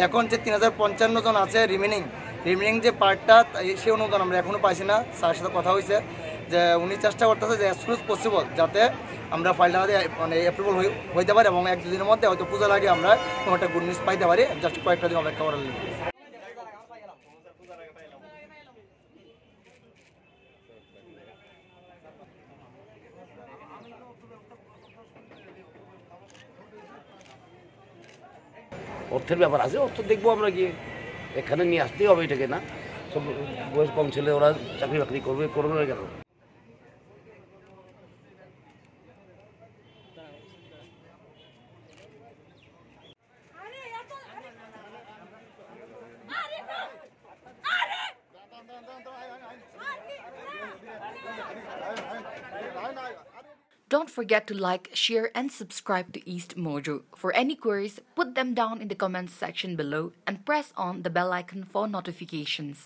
এখন যে 3055 জন আছে রিমেনিং যে পার্টটা সেই অনুদান আমরা এখনো পাইছি না। স্যারের সাথে কথা হয়েছে যে উনি চেষ্টা করতেছে যে অ্যাজ সুন অ্যাজ পসিবল যাতে আমরা ফাইলটা মানে অ্যাপ্রুভাল হইতে পারি এবং 1-2 দিনের মধ্যে হয়তো পূজার আগে আমরা কোনো একটা গুড নিউজ পাইতে পারি। জাস্ট কয়েকটা দিন অপেক্ষা করার জন্য। অর্থের ব্যাপার আছে, অর্থ দেখবো আমরা গিয়ে, এখানে নিয়ে আসতেই হবে এটাকে, না সব বয়স কম ছেলে ওরা চাকরি বাকরি করবে না কেন? Don't forget to like, share and subscribe to East Mojo. For any queries, put them down in the comments section below and press on the bell icon for notifications.